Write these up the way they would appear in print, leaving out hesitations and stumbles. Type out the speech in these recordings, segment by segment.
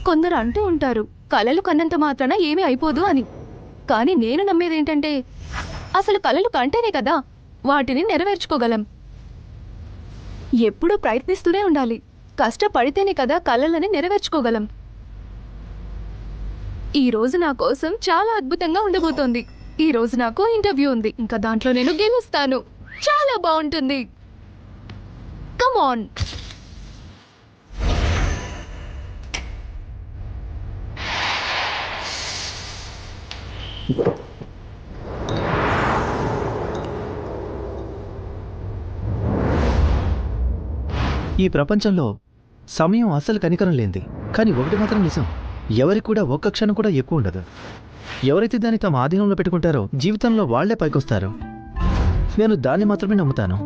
కొందరు అంటూ ఉంటారు కలలు కన్నంత మాత్రాన ఏమీ అయిపోదు అని. కానీ నేను నమ్మేదేంటంటే అసలు కలలు కంటేనే కదా వాటిని నెరవేర్చుకోగలం. ఎప్పుడూ ప్రయత్నిస్తూనే ఉండాలి. కష్టపడితేనే కదా కలలని నెరవేర్చుకోగలం. ఈ రోజు నా కోసం చాలా అద్భుతంగా ఉండబోతోంది. ఈ రోజు నాకు ఇంటర్వ్యూ ఉంది. ఇంకా దాంట్లో నేను గెలుస్తాను. చాలా బాగుంటుంది. Come on. ఈ ప్రపంచంలో సమయం అస్సలు కనికరం లేనిది. కానీ ఒకటి మాత్రం నిజం, ఎవరికి కూడా ఒక్క క్షణం కూడా ఎక్కువ ఉండదు. ఎవరైతే దాన్ని తమ ఆధీనంలో పెట్టుకుంటారో జీవితంలో వాళ్లే పైకొస్తారు. నేను దాన్ని మాత్రమే నమ్ముతాను.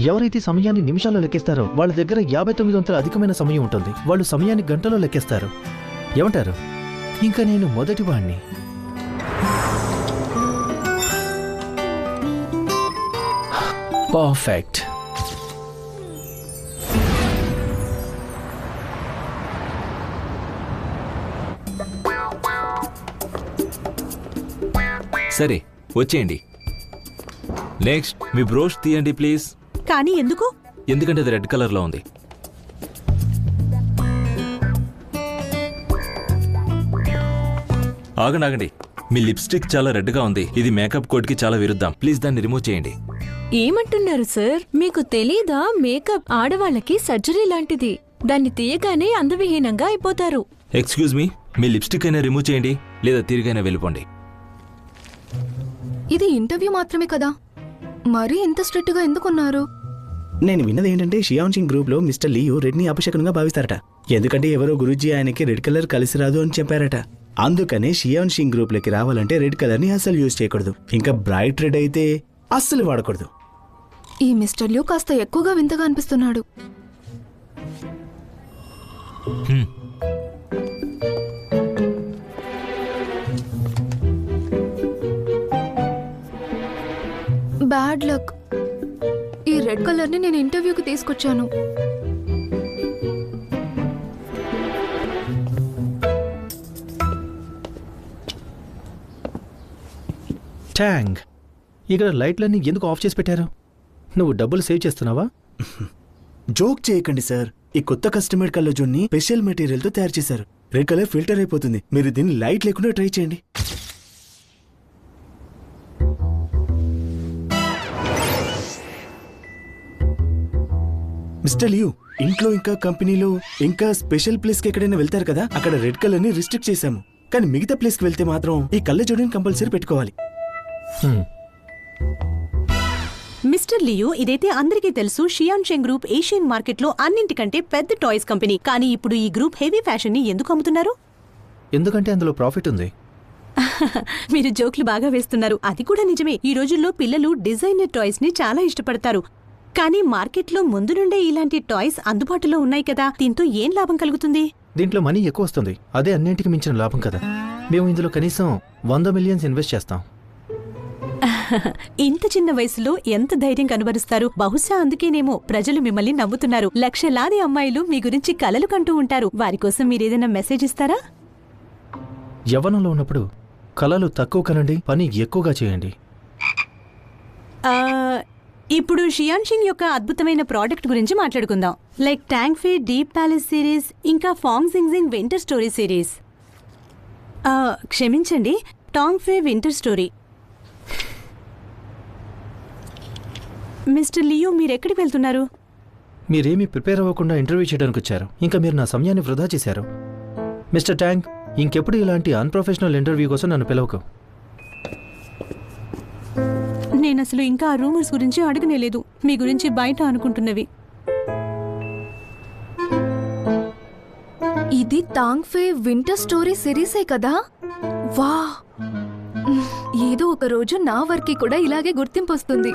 ఎవరైతే సమయాన్ని నిమిషాల్లో లెక్కిస్తారో వాళ్ళ దగ్గర 59 వంతుల అధికమైన సమయం ఉంటుంది. వాళ్ళు సమయాన్ని గంటలో లెక్కిస్తారు. ఏమంటారు? ఇంకా నేను మొదటి వాణ్ణి. పర్ఫెక్ట్. సరే వచ్చేయండి. నెక్స్ట్ మీ బ్రోష్ తీయండి ప్లీజ్. కానీ ఎందుకు? ఎందుకంటే అది రెడ్ కలర్లో ఉంది. ఆగండి, మీ లిప్స్టిక్ చాలా రెడ్గా ఉంది. ఇది మేకప్ కోడ్కి చాలా విరుద్ధం. ప్లీజ్ దాన్ని రిమూవ్ చేయండి. ఏమంటున్నారు సార్? మీకు తెలీదా? మేకప్ ఆడవాళ్ళకి సర్జరీ లాంటిది. దాన్ని తీయగానే అందవిహీనంగా అయిపోతారు. ఎక్స్క్యూజ్ మీ లిప్స్టిక్ అయినా రిమూవ్ చేయండి, లేదా తిరిగైనా వెళ్ళిపోండి. ఇది ఇంటర్వ్యూ మాత్రమే కదా, మరీ ఇంత స్ట్రిక్ట్ గా ఎందుకున్నారు? నేను విన్నది ఏంటంటే షియాన్ సింగ్ గ్రూప్ లో మిస్టర్ లియు రెడ్ ని అపశకునంగా భావిస్తారట. ఎందుకంటే ఎవరో గురూజీ ఆయనకి రెడ్ కలర్ కలిసి రాదు అని చెప్పారట. అందుకనే షియాన్ సింగ్ గ్రూప్ లోకి రావాలంటే రెడ్ కలర్ ని అస్సలు యూజ్ చేయకూడదు. ఇంకా బ్రైట్ రెడ్ అయితే అస్సలు వాడకూడదు. ఈ మిస్టర్ లియు కాస్త ఎక్కువగా వింతగా అనిపిస్తున్నాడు. Bad luck. ఈ రెడ్ కలర్ ని నేను ఇంటర్వ్యూకి తీసుకొచ్చాను. ట్యాంగ్, ఇక్కడ లైట్లన్నీ ఎందుకు ఆఫ్ చేసి పెట్టారు? నువ్వు డబ్బులు సేవ్ చేస్తున్నావా? జోక్ చేయకండి సార్. ఈ కొత్త కస్టమర్ కళ్ళజోన్ని స్పెషల్ మెటీరియల్ తో తయారు చేశారు. రెడ్ కలర్ ఫిల్టర్ అయిపోతుంది. మీరు దీన్ని లైట్ లేకుండా ట్రై చేయండి. మిస్టర్ లియు, ఇంట్లో ఇంకా కంపెనీలో ఇంకా స్పెషల్ ప్లేస్ కి ఎక్కడైనా వెళ్తారు కదా, అక్కడ రెడ్ కలర్ ని రిస్ట్రిక్ట్ చేశాము. కానీ మిగతా ప్లేస్ కి వెళ్తే మాత్రం ఈ కళ్ళజోడిని కంపల్సరీ పెట్టుకోవాలి. మిస్టర్ లియు, ఇదైతే అందరికీ తెలుసు. షియాన్ షెంగ్ గ్రూప్ ఏషియన్ మార్కెట్ లో అన్నింటికంటే పెద్ద టాయ్స్ కంపెనీ. కానీ ఇప్పుడు ఈ గ్రూప్ హెవీ ఫ్యాషన్ ని ఎందుకు అమ్ముతున్నారు? ఎందుకంటే అందులో ప్రాఫిట్ ఉంది. మీరు జోక్లు బాగా వేస్తున్నారు. అది కూడా నిజమే. ఈ రోజుల్లో పిల్లలు డిజైనర్ టాయ్స్ ని చాలా ఇష్టపడతారు. కానీ మార్కెట్లో ముందు నుండే ఇలాంటి టాయ్స్ అందుబాటులో ఉన్నాయి కదా, దీంతో ఏం లాభం కలుగుతుంది? దీంట్లో మనీ ఎక్కువ వస్తుంది. అదే అన్నింటికి మించిన లాభం కదా. మేము ఇందులో కనీసం 100 మిలియన్స్ ఇన్వెస్ట్ చేస్తాం. ఇంత చిన్న వయసులో ఎంత ధైర్యం కనబరుస్తారు. బహుశా అందుకేనేమో ప్రజలు మిమ్మల్ని నమ్ముతున్నారు. లక్షలాది అమ్మాయిలు మీ గురించి కలలు కంటూ ఉంటారు. వారి కోసం మీరేదైనా మెసేజ్ ఇస్తారా? యవ్వనంలో ఉన్నప్పుడు కలలు తక్కువ కనండి, పని ఎక్కువగా చేయండి. ఇప్పుడు షియాన్ షింగ్ యొక్క అద్భుతమైన ప్రోడక్ట్ గురించి మాట్లాడుకుందాం. లైక్ ట్యాంక్ ఫే డీప్ ప్యాలెస్ సిరీస్, ఇంకా ఫాంగ్ జింగ్ వింటర్ స్టోరీ సిరీస్. క్షమించండి, టాంగ్ ఫే వింటర్ స్టోరీ. మిస్టర్ లియు, మీరెక్కడికి వెళ్తున్నారు? మీరేమీ ప్రిపేర్ అవ్వకుండా ఇంటర్వ్యూ చేయడానికి వచ్చారు. ఇంకా మీరు నా సమయాన్ని వృధా చేశారు. మిస్టర్ ట్యాంగ్, ఇంకెప్పుడు ఇలాంటి అన్ప్రొఫెషనల్ ఇంటర్వ్యూ కోసం నన్ను పిలవకు. నేనసలు ఇంకా ఆ రూమర్స్ గురించి అడగనేలేదు. మీ గురించి బయట అనుకుంటున్నవి. ఇది టాంగ్ ఫే వింటర్ స్టోరీ సిరీసే కదా? వా, ఏదో ఒక రోజు నా వర్క్ కి కూడా ఇలాగే గుర్తింపు వస్తుంది.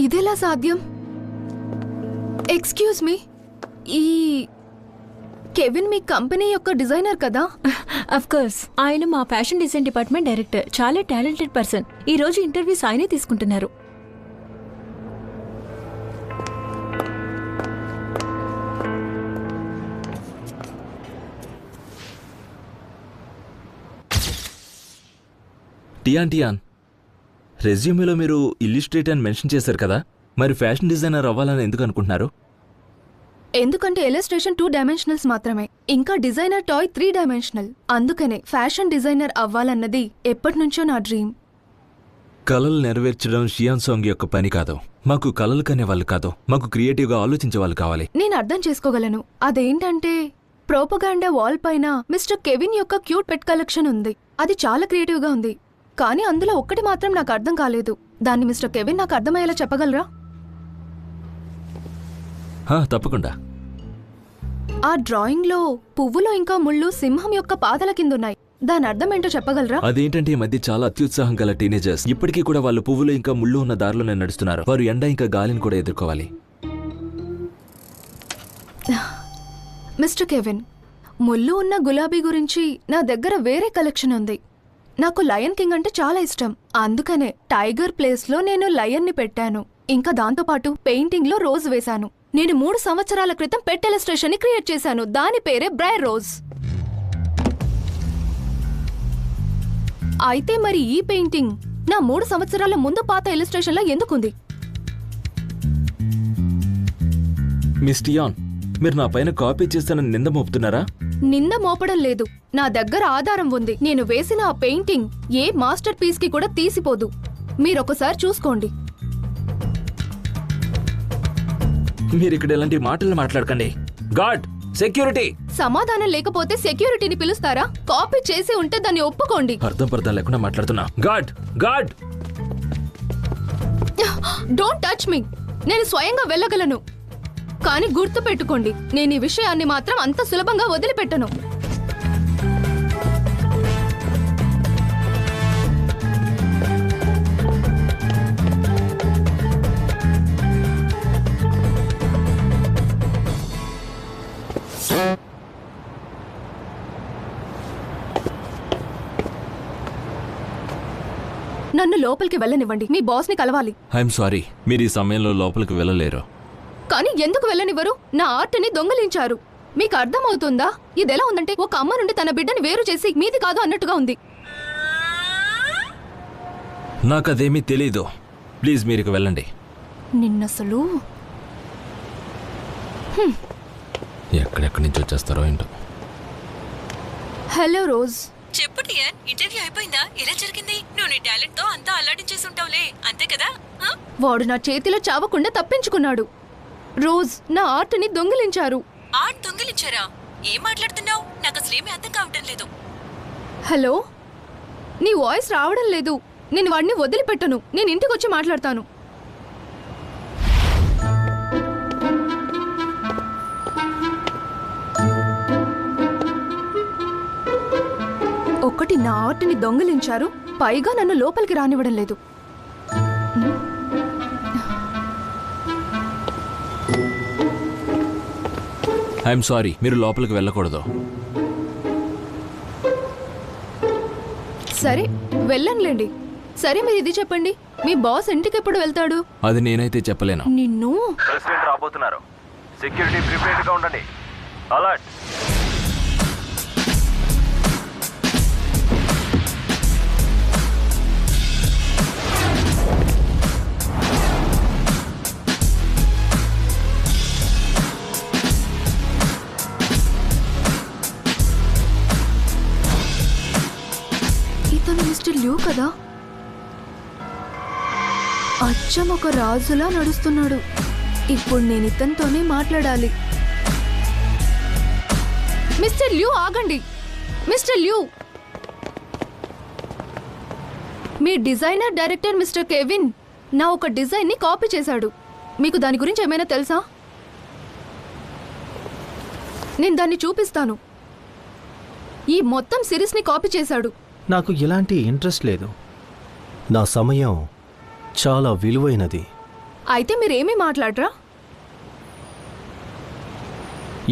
ఇదెలా సాధ్యం? ఎక్స్క్యూజ్ మీ, ఈ కెవిన్ మీ కంపెనీ యొక్క డిజైనర్ కదా? అఫ్ కోర్స్, ఆయన మా ఫ్యాషన్ డిజైన్ డిపార్ట్మెంట్ డైరెక్టర్. చాలా టాలెంటెడ్ పర్సన్. ఈ రోజు ఇంటర్వ్యూస్ ఆయనే తీసుకుంటున్నారు. టియాన్, రెజ్యూమేలో మీరు ఇల్లిస్ట్రేట్ అని మెన్షన్ చేశారు కదా, మరి ఫ్యాషన్ డిజైనర్ అవ్వాలని ఎందుకు అనుకుంటున్నారు? ఎందుకంటే ఇలస్ట్రేషన్ 2 డైమెన్షనల్స్ మాత్రమే, ఇంకా డిజైనర్ టాయ్ 3 డైమెన్షనల్. అందుకనే ఫ్యాషన్ డిజైనర్ అవ్వాలన్నది ఎప్పటినుంచో నా డ్రీమ్. కలలు నెరవేర్చడం షియాన్ సాంగ్ యొక్క పని కాదు. మాకు కలలు కనే వాళ్ళు కాదు, మాకు క్రియేటివ్గా ఆలోచించే వాళ్ళు కావాలి. నేను అర్థం చేసుకోగలను. అదేంటంటే ప్రోపగాండా వాల్ పైన మిస్టర్ కెవిన్ యొక్క క్యూట్ పెట్ కలెక్షన్ ఉంది. అది చాలా క్రియేటివ్గా ఉంది. కానీ అందులో ఒక్కటి మాత్రం నాకు అర్థం కాలేదు. దాన్ని మిస్టర్ కెవిన్ నాకు అర్థమయ్యేలా చెప్పగలరా? తప్పకుండా. ఆ డ్రాయింగ్లో పువ్వులో ఇంకా ముళ్ళు సింహం యొక్క పాదల కిందున్నాయి. దాని అర్థం ఏంటో చెప్పగలరా? అదేంటంటే ఈ మధ్య చాలా అత్యుత్సాహం గల టీనేజర్స్ ఇప్పటికీ కూడా వాళ్ళు పువ్వులు ఇంకా ముళ్ళు ఉన్న దారిలోనే నడుస్తున్నారు. వారు ఎండ ఇంకా గాలిని కూడా ఎదుర్కోవాలి. మిస్టర్ కెవిన్, ముళ్ళు ఉన్న గులాబీ గురించి నా దగ్గర వేరే కలెక్షన్ ఉంది. నాకు లయన్ కింగ్ అంటే చాలా ఇష్టం. అందుకనే టైగర్ ప్లేస్లో నేను లయన్ని పెట్టాను. ఇంకా దాంతోపాటు పెయింటింగ్లో రోజ్ వేశాను. నేను 3 సంవత్సరాల క్రితం పెట్ ఇలస్ట్రేషన్ ని క్రియేట్ చేశాను. దాని పేరే బ్రైర్ రోజ్. అయితే మరి ఈ పెయింటింగ్ నా 3 సంవత్సరాల ముందు పాత ఇలస్ట్రేషన్లో ఎందుకుంది? మిస్ టియాన్, మీరు నా పైన కాపీ చేస్తానని నింద మోపుతున్నారా? నింద మోపడం లేదు. నా దగ్గర ఆధారం ఉంది. నేను వేసిన ఆ పెయింటింగ్ ఏ మాస్టర్ పీస్ కి కూడా తీసిపోదు. మీరొకసారి చూసుకోండి. మీరు ఇక్కడ ఇలాంటి మాటలు మాట్లాడకండి. God, security! సమాధానం లేకపోతే సెక్యూరిటీని పిలుస్తారా? కాపీ చేసి ఉంటే దాన్ని ఒప్పుకోండి. అర్థం పర్థం లేకుండా మాట్లాడుతున్నా. God, God! Don't touch me. నేను స్వయంగా వెళ్ళగలను. కానీ గుర్తు పెట్టుకోండి, నేను ఈ విషయాన్ని మాత్రం అంత సులభంగా వదిలిపెట్టను. నన్ను లోపలికి వెళ్ళనివ్వండి. మీ బాస్ ని కలవాలి. ఐఎమ్ సారీ, మీరు ఈ సమయంలో లోపలికి వెళ్ళలేరు. కానీ ఎందుకు వెళ్ళనివ్వరు? నా ఆర్ట్ని దొంగలించారు. మీకు అర్థమవుతుందా? ఇదెలా ఉందంటే ఒక అమ్మ నుండి తన బిడ్డని వేరు చేసి మీది కాదు అన్నట్టుగా ఉంది. నాకదేమీ తెలీదు. ప్లీజ్ మీరు వెళ్ళండి. నిన్నసలు ఎక్కడెక్కడి నుంచి వచ్చేస్తారో ఏంటో. Hello rose. చెప్పు టియాన్, ఇంటర్వ్యూ అయిపోయిందా? ఎలా జరిగింది? నువ్వు నీ టాలెంట్ తో అంతా అల్లాడించేసి ఉంటావులే, అంతే కదా? వాడు నా చేతిలో చావకుండా తప్పించుకున్నాడు. రోజ్, నా ఆర్ట్ని దొంగిలించారు. ఆర్ట్ దొంగిలించారా? ఏం మాట్లాడుతున్నావు? నాకు అసలేమీ అర్థం కావటం లేదు. హలో, నీ వాయిస్ రావడం లేదు. నేను వాడిని వదిలిపెట్టను. నేను ఇంటికి వచ్చి మాట్లాడతాను. ఒకటి నా ఆర్ట్ని దొంగిలించారు, పైగా నన్ను లోపలికి రానివ్వడం లేదు. ఐఎమ్ సారీ, మీరు లోపలికి వెళ్ళకూడదు. సరే, వెళ్ళనులేండి. సరే, మీరు ఇది చెప్పండి, మీ బాస్ ఇంటికి ఎప్పుడు వెళ్తాడు? అది నేనైతే చెప్పలేను. నిన్ను ప్రెసిడెంట్ రాబోతున్నారు. సెక్యూరిటీ ప్రిపేర్డ్ గా ఉండండి. అలర్ట్! ఇతను మిస్టర్ ల్యూ కదా? అచ్చం ఒక రాజులా నడుస్తున్నాడు. ఇప్పుడు నేను ఇతనితోనే మాట్లాడాలి. మిస్టర్ ల్యూ, ఆగండి. మిస్టర్ ల్యూ, మీ డిజైనర్ డైరెక్టర్ మిస్టర్ కెవిన్ నా ఒక డిజైన్ ని కాపీ చేశాడు. మీకు దాని గురించి ఏమైనా తెలుసా? నేను దాన్ని చూపిస్తాను. ఈ మొత్తం సిరీస్ ని కాపీ చేశాడు. నాకు ఎలాంటి ఇంట్రెస్ట్ లేదు. నా సమయం చాలా విలువైనది. అయితే మీరేమీ మాట్లాడరా?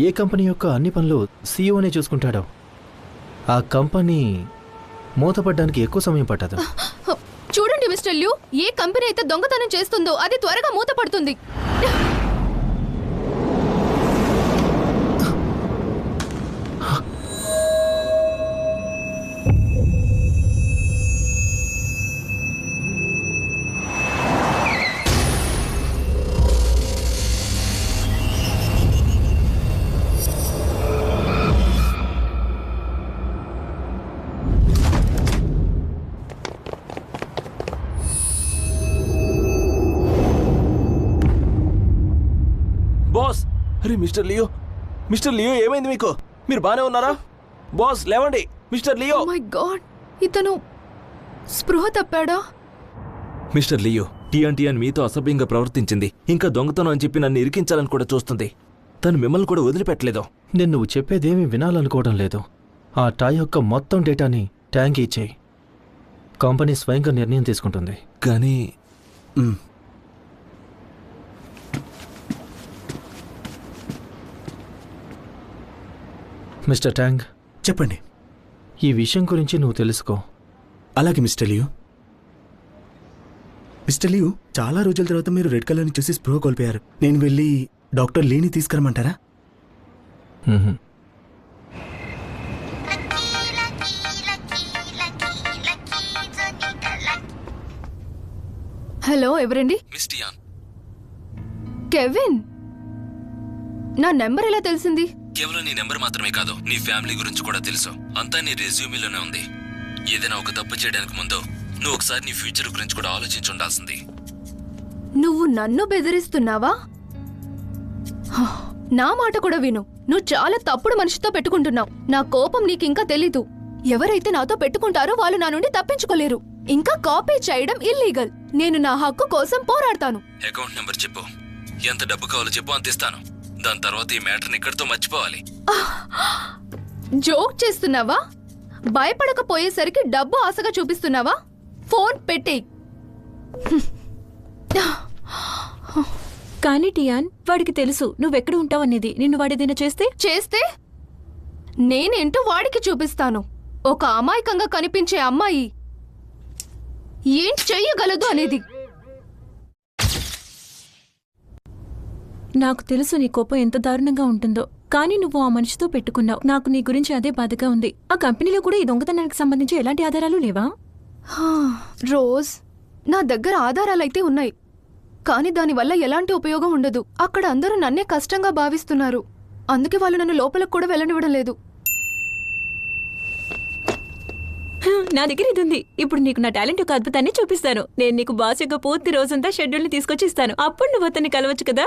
ఏ కంపెనీ యొక్క అన్ని పనులు సీఈఓనే చూసుకుంటాడో ఆ కంపెనీ మూతపడ్డానికి ఎక్కువ సమయం పట్టదు. చూడండి మిస్టర్ ల్యూ, ఏ కంపెనీ అయితే దొంగతనం చేస్తుందో అది త్వరగా మూతపడుతుంది. బాస్, అరే మిస్టర్ లియో ఏమైంది మీకు? మీరు బానే ఉన్నారా? బాస్ లేవండి. Mister Leo. Oh my God, ఇతను స్పృహ తప్పాడా? మిస్టర్ లియో, టియాన్ మీతో అసభ్యంగా ప్రవర్తించింది. ఇంకా దొంగతనం అని చెప్పి నన్ను ఇరికించాలని కూడా చూస్తుంది. తను మిమ్మల్ని కూడా వదిలిపెట్టలేదు. నేను నువ్వు చెప్పేదేమీ వినాలనుకోవడం లేదు. ఆ టాయ్ యొక్క మొత్తం డేటాని ట్యాంక్ ఇచ్చేయి. కంపెనీ స్వయంగా నిర్ణయం తీసుకుంటుంది. కానీ మిస్టర్ ట్యాంగ్, చెప్పండి. ఈ విషయం గురించి నువ్వు తెలుసుకో. అలాగే మిస్టర్ లియో. మిస్టర్ లియో, చాలా రోజుల తర్వాత మీరు రెడ్ కలర్ని చూసి స్పృహ కోల్పోయారు. నేను వెళ్ళి డాక్టర్ లీని తీసుకురమ్మంటారా? మ్మ్హ. హలో, ఎవరండి? మిస్ టియాన్, కెవిన్, నా నెంబర్ ఎలా తెలిసింది? కేవలం నీ నెంబర్ మాత్రమే కాదు, నీ ఫ్యామిలీ గురించి కూడా తెలుసు. అంతా నీ రెజ్యూమీలోనే ఉంది. ఏదైనా ఒక తప్పు చేయడానికి ముందు నువ్వు ఒకసారి నీ ఫ్యూచర్ గురించి కూడా ఆలోచించి ఉండాల్సింది. నువ్వు నన్ను బెదిరిస్తున్నావా? హ, నా మాట కూడా విను. నువ్వు చాలా తప్పుడు మనిషితో పెట్టుకుంటున్నావు. నా కోపం నీకింకా తెలీదు. ఎవరైతే నాతో పెట్టుకుంటారో వాళ్ళు నా నుండి తప్పించుకోలేరు. ఇంకా కాపీ చేయడం ఇల్లీగల్. నేను నా హక్కు కోసం పోరాడతాను. అకౌంట్ నెంబర్ చెప్పు. ఎంత డబ్బు కావాలో చెప్పు, అంత ఇస్తాను. దాని తర్వాత ఈ మ్యాటర్ని ఇక్కడితో మర్చిపోవాలి. జోక్ చేస్తున్నావా? భయపడకపోయేసరికి డబ్బు ఆశగా చూపిస్తున్నావా? ఫోన్ పెట్టేయ్. కానీ టియాన్, వాడికి తెలుసు నువ్వెక్కడ ఉంటావనేది. నిన్ను వాడేదైనా చేస్తే నేనేంటో వాడికి చూపిస్తాను. ఒక అమాయకంగా కనిపించే అమ్మాయి ఏం చెయ్యగలదు అనేది. నాకు తెలుసు నీ కోపం ఎంత దారుణంగా ఉంటుందో. కానీ నువ్వు ఆ మనిషితో పెట్టుకున్నావు. నాకు నీ గురించి అదే బాధగా ఉంది. ఆ కంపెనీలో కూడా ఈ దొంగతనానికి సంబంధించి ఎలాంటి ఆధారాలు లేవా? రోజ్, నా దగ్గర ఆధారాలైతే ఉన్నాయి, కానీ దానివల్ల ఎలాంటి ఉపయోగం ఉండదు. అక్కడ అందరూ నన్నే కష్టంగా భావిస్తున్నారు. అందుకే వాళ్ళు నన్ను లోపలికి కూడా వెళ్ళనివ్వడం లేదు. నా దగ్గర ఇది ఉంది. ఇప్పుడు నీకు నా టాలెంట్ యొక్క అద్భుతాన్ని చూపిస్తాను. నేను నీకు బాస్ యొక్క పూర్తి రోజంతా షెడ్యూల్ని తీసుకొచ్చి ఇస్తాను. అప్పుడు నువ్వు అతన్ని కలవచ్చు కదా.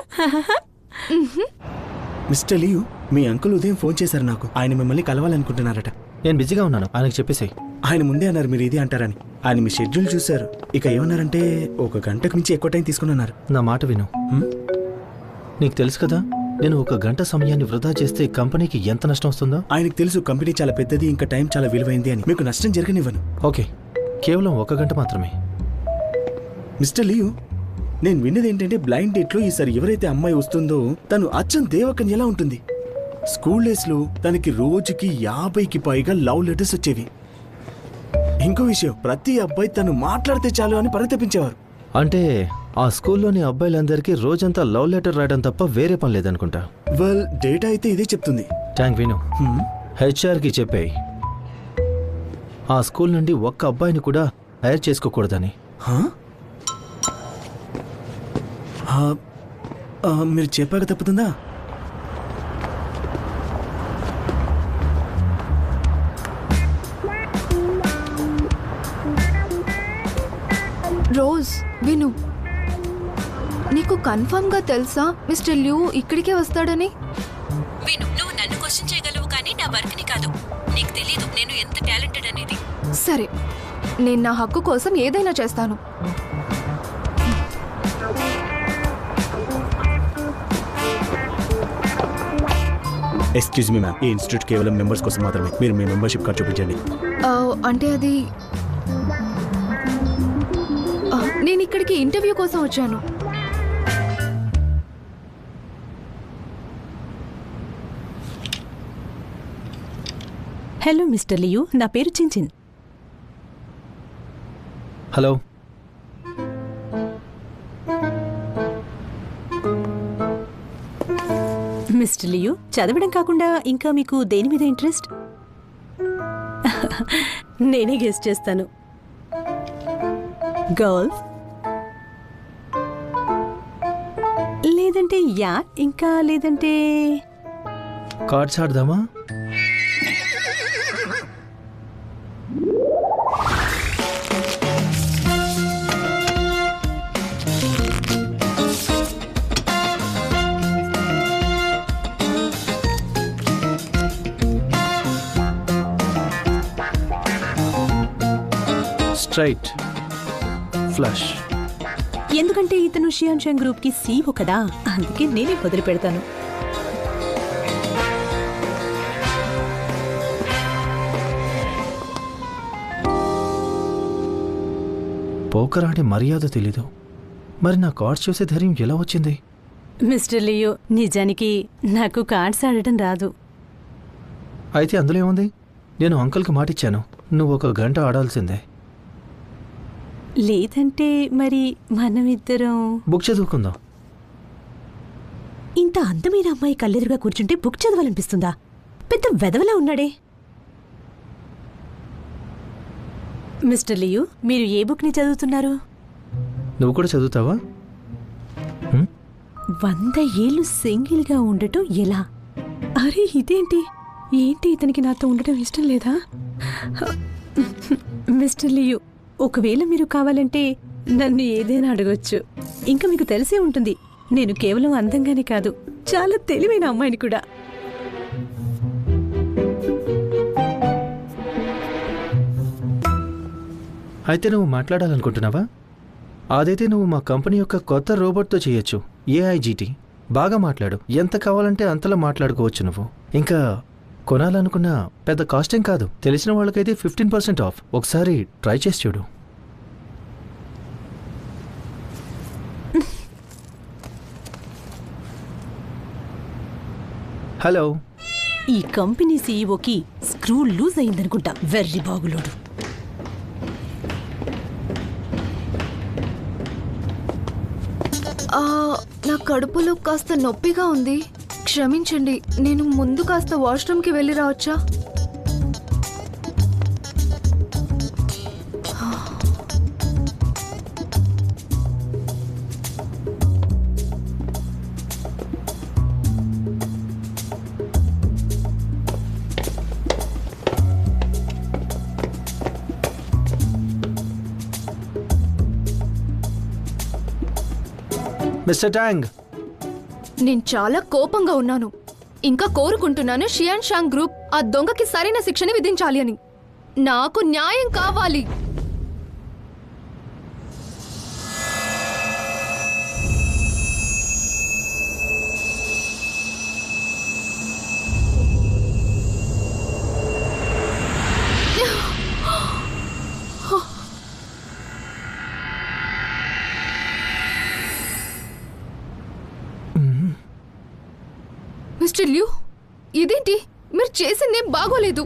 మిస్టర్ లియో, మీ అంకుల్ ఉదయం ఫోన్ చేశారు నాకు. ఆయన మిమ్మల్ని కలవాలనుకుంటున్నారట. నేను బిజీగా ఉన్నాను, ఆయనకు చెప్పేసాయి. ఆయన ముందే అన్నారు మీరు ఇది అంటారని. ఆయన మీ షెడ్యూల్ చూశారు. ఇక ఏమన్నారంటే 1 గంటకు మించి ఎక్కువ టైం తీసుకున్నారు. నా మాట విను. నీకు తెలుసు కదా, నేను 1 గంట సమయాన్ని వృధా చేస్తే కంపెనీకి ఎంత నష్టం వస్తుందో. ఆయనకు తెలుసు కంపెనీ చాలా పెద్దది, ఇంకా టైం చాలా విలువైంది అని. మీకు నష్టం జరగనివ్వను. ఓకే, కేవలం 1 గంట మాత్రమే. మిస్టర్ లియో, నేను విన్నది ఏంటంటే బ్లైండ్ డేట్లో ఈసారి ఎవరైతే అమ్మాయి వస్తుందో తను అచ్చం దేవకన్యలా ఉంటుంది. స్కూల్ డేస్లో తనకి రోజుకి 50కి పైగా లవ్ లెటర్స్ వచ్చేవి. ఇంకో విషయం, ప్రతి అబ్బాయి తను మాట్లాడితే చాలు అని పరితపించేవారు. అంటే ఆ స్కూల్లోని అబ్బాయిలందరికీ రోజంతా లవ్ లెటర్ రాయడం తప్ప వేరే పని లేదనుకుంటా. వెల్, డేటా అయితే ఇదే చెప్తుంది. ట్యాంక్ విను, హెచ్ఆర్కి చెప్పేయి ఆ స్కూల్ నుండి ఒక్క అబ్బాయిని కూడా హైర్ చేసుకోకూడదని. మీరు చెప్పాక తప్పుతుందా? రోజ్, విను. నీకు కన్ఫర్మ్ గా తెలుసా మిస్టర్ ల్యూ ఇక్కడికే వస్తాడని? విను, నువ్వు నన్ను క్వశ్చన్ చేయగలవు కానీ నా వర్క్ ని కాదు. నీకు తెలీదు నేను ఎంత టాలెంటెడ్ అనేది. సరే, నేను నా హక్కు కోసం ఏదైనా చేస్తాను. ఎక్స్క్యూజ్ మీ మ్యామ్, ఈ ఇన్స్టిట్యూట్ కేవలం మెంబర్స్ కోసం మాత్రమే. మీరు మీ మెంబర్షిప్ కార్డ్ చూపించండి. అంటే అది నేను ఇక్కడికి ఇంటర్వ్యూ కోసం వచ్చాను. హలో మిస్టర్ లియు, నా పేరు చించిన్. హలో. మిస్టర్ లియు, చదవడం కాకుండా ఇంకా మీకు దేని మీద ఇంట్రెస్ట్? నేనే గెస్ చేస్తాను. గోల్ఫ్, లేదంటే యాట్, ఇంకా లేదంటే కార్డ్స్ ఆడదామా? Straight flush. ఎందుకంటే ఇతను షియాన్షాంగ్ గ్రూప్ కి CEO కదా, అందుకే నేనే వదిలి పెడతాను. పోకర్ ఆడే మర్యాద తెలీదు. మరి నా కార్డ్స్ చూసే ధైర్యం ఎలా వచ్చింది? మిస్టర్ లియో, నిజానికి నాకు కార్డ్స్ ఆడటం రాదు. అయితే అందులో ఏముంది? నేను అంకుల్కి మాటిచ్చాను, నువ్వు 1 గంట ఆడాల్సిందే. లేదంటే మరి మనమిద్దరం బుక్ చదువుకుందాం. ఇంత అందమైన అమ్మాయి కళ్ళెదురుగా కూర్చుంటే బుక్ చదవాలనిపిస్తుందా? పెద్ద వెదవలా ఉన్నాడే. మిస్టర్ లియు, మీరు ఏ బుక్ని చదువుతున్నారు? నువ్వు కూడా చదువుతావా? 100 ఏళ్ళు సింగిల్గా ఉండటం ఎలా? అరే ఇదేంటి? ఏంటి ఇతనికి నాతో ఉండటం ఇష్టం లేదా? మిస్టర్ లియు, ఒకవేళ మీరు కావాలంటే నన్ను ఏదైనా అడగొచ్చు. ఇంకా మీకు తెలిసే ఉంటుంది, నేను కేవలం అందంగానే కాదు, చాలా తెలివైన అమ్మాయిని కూడా. అయితే నువ్వు మాట్లాడాలనుకుంటున్నావా? అదైతే నువ్వు మా కంపెనీ యొక్క కొత్త రోబోట్తో చేయొచ్చు, AIGT. బాగా మాట్లాడు, ఎంత కావాలంటే అంతలా మాట్లాడుకోవచ్చు నువ్వు. ఇంకా కొనాలనుకున్న పెద్ద కాస్టేం కాదు, తెలిసిన వాళ్ళకైతే 15% ఆఫ్. ఒకసారి ట్రై చేసి చూడు. హలో. ఈ కంపెనీ సీఈఓకి స్క్రూ లూజ్ అయిందనుకుంటా, వెర్రి బాగులోడు. నా కడుపులో కాస్త నొప్పిగా ఉంది, క్షమించండి. నేను ముందు కాస్త వాష్రూమ్కి వెళ్ళి రావచ్చా? మిస్టర్ ట్యాంగ్, నేను చాలా కోపంగా ఉన్నాను. ఇంకా కోరుకుంటున్నాను షియాన్షాంగ్ గ్రూప్ ఆ దొంగకి సరైన శిక్షని విధించాలి అని. నాకు న్యాయం కావాలి. మిస్టర్ లియు, ఇదేంటి? మీరు చేసిందేం బాగోలేదు.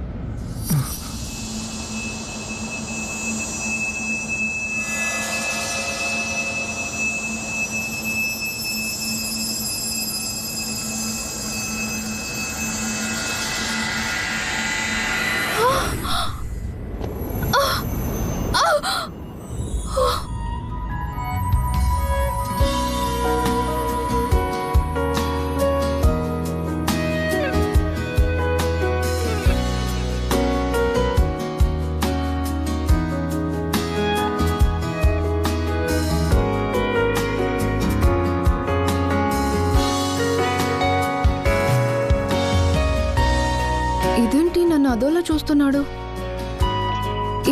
ఇదేంటి నన్ను అదోలా చూస్తున్నాడు?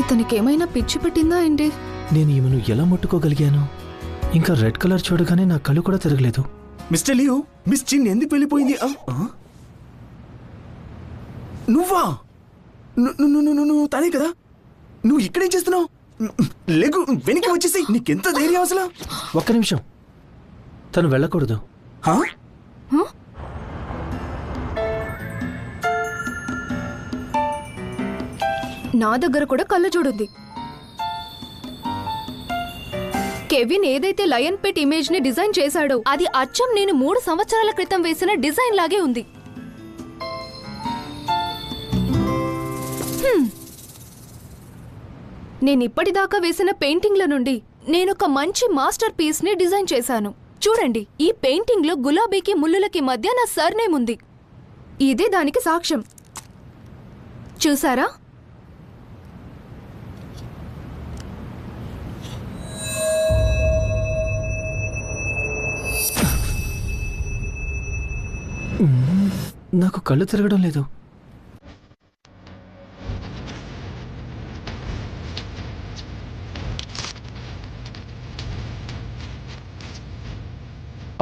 ఇతనికేమైనా పిచ్చి పట్టిందా ఏంటి? నేను ఈమెను ఎలా ముట్టుకోగలిగాను? ఇంకా రెడ్ కలర్ చూడగానే నా కళ్ళు కూడా తిరగలేదు. మిస్టర్ లియో, మిస్ చిన్ ఎందుకు వెళ్ళిపోయింది? నువ్వా? నువ్వు తానే కదా? నువ్వు ఇక్కడేం చేస్తున్నావు? లేకు, వెనక్కి వచ్చేసి. నీకెంత ధైర్యం అసలు? ఒక్క నిమిషం, తను వెళ్ళకూడదు. హా? నా దగ్గర కూడా కళ్ళజోడుంది. కెవిన్ ఏదైతే లయన్ పెట్ ఇమేజ్ ని డిజైన్ చేశాడో అది అచ్చం నేను 3 సంవత్సరాల క్రితం వేసిన డిజైన్ లాగే ఉంది. నేనిప్పటిదాకా వేసిన పెయింటింగ్ల నుండి నేనొక మంచి మాస్టర్ పీస్ ని డిజైన్ చేశాను. చూడండి, ఈ పెయింటింగ్ లో గులాబీకి ముల్లులకి మధ్య నా సర్నేమ్ ఉంది. ఇదే దానికి సాక్ష్యం. చూసారా? నాకు కళ్ళు తిరగడం లేదు.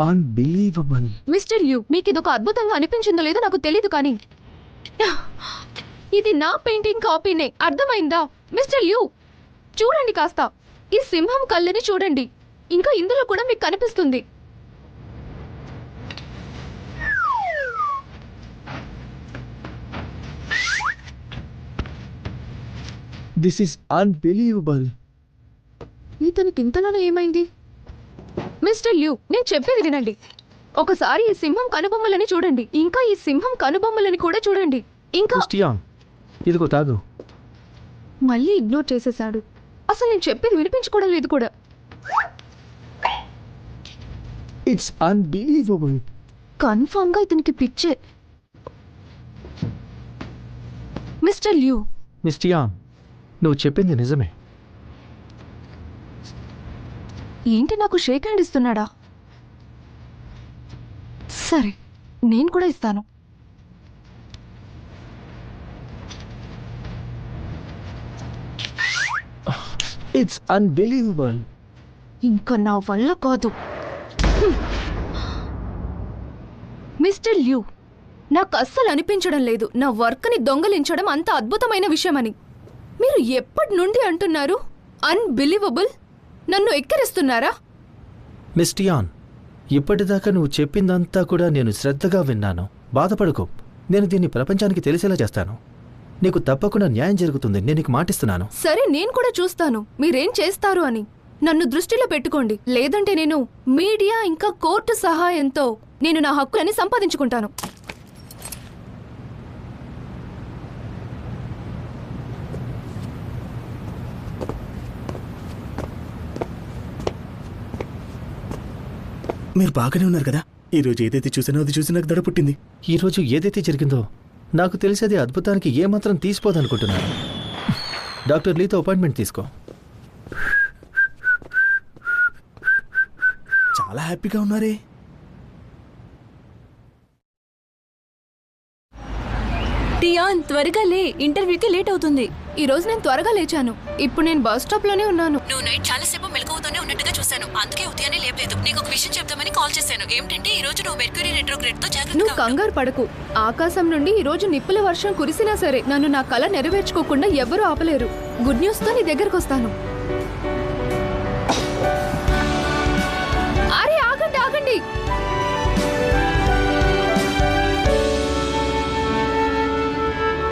అన్బిలీవబుల్. మిస్టర్ యూ, మీకు ఇదొక అద్భుతంగా అనిపించిందో లేదో నాకు తెలీదు, కానీ ఇది నా పెయింటింగ్ కాపీనే. అర్థమైందా? మిస్టర్ యూ, చూడండి కాస్త. ఈ సింహం కళ్ళని చూడండి. ఇంకా ఇందులో కూడా మీకు కనిపిస్తుంది. This is unbelievable. ఇతనికి ఇంతలోనే ఏమైంది? మిస్టర్ యూ, నేను చెప్పేది వినండి. ఒకసారి ఈ సింహం కనుబొమ్మలని చూడండి. ఇంకా ఈ సింహం కనుబొమ్మలని కూడా చూడండి. ఇంకా క్రిస్టియాన్, ఇదిగో తాగు. మళ్ళీ ఇగ్నోర్ చేసేశాడు. అసలు నేను చెప్పేది వినిపించుకోవడం లేదు కూడా. It's unbelievable. కన్ఫర్మ్ గా ఇతనికి పిచ్చే. మిస్టర్ ల్యూ, క్రిస్టియాన్, నువ్వు చెప్పింది నిజమే. ఏంటి నాకు షేక్ హ్యాండ్ ఇస్తున్నాడా? సరే, నేను కూడా ఇస్తాను. It's unbelievable. ఇంకా నా వల్ల కాదు. మిస్టర్ ల్యూ, నాకు అస్సలు అనిపించడం లేదు నా వర్క్ని దొంగలించడం అంత అద్భుతమైన విషయమని. మీరు ఎప్పటి నుండి అంటున్నారు అన్బిలీవబుల్? నన్ను ఎక్కిరిస్తున్నారా? మిస్టియాన్, ఇప్పటిదాకా నువ్వు చెప్పిందంతా కూడా నేను శ్రద్ధగా విన్నాను. బాధపడుకో, నేను దీన్ని ప్రపంచానికి తెలిసేలా చేస్తాను. నీకు తప్పకుండా న్యాయం జరుగుతుంది, నేను నీకు మాటిస్తున్నాను. సరే, నేను కూడా చూస్తాను మీరేం చేస్తారు అని. నన్ను దృష్టిలో పెట్టుకోండి, లేదంటే నేను మీడియా ఇంకా కోర్టు సహాయంతో నేను నా హక్కులని సంపాదించుకుంటాను. మీరు బాగానే ఉన్నారు కదా? ఈరోజు ఏదైతే చూసానో అది చూసి నాకు దడ పుట్టింది. ఈరోజు ఏదైతే జరిగిందో నాకు తెలిసేది అద్భుతానికి ఏమాత్రం తీసిపోదనుకుంటున్నాను. డాక్టర్ లీతో అపాయింట్మెంట్ తీసుకో. చాలా హ్యాపీగా ఉన్నారే. టియాన్, త్వరగా లే, ఇంటర్వ్యూకి లేట్ అవుతుంది. ఈ రోజు నేను త్వరగా లేచాను. ఇప్పుడు నేను బస్ స్టాప్ లోనే ఉన్నాను. నువ్వు నైట్ చాలాసేపు మెలకువతోనే ఉన్నట్టుగా చూశాను, అందుకే ఉదయాన్నే లేపలేదు. నీకు ఒక విషయం చెప్తామని కాల్ చేశాను. ఏమిటంటే ఈ రోజు నువ్వు మెర్క్యూరీ రెట్రోగ్రేడ్ తో నువ్వు జాగ్రత్తగా కంగారు పడకు. ఆకాశం నుండి ఈ రోజు నిప్పుల వర్షం కురిసినా సరే నన్ను నా కల నెరవేర్చుకోకుండా ఎవ్వరూ ఆపలేరు. గుడ్ న్యూస్ తో నీ దగ్గరకు వస్తాను.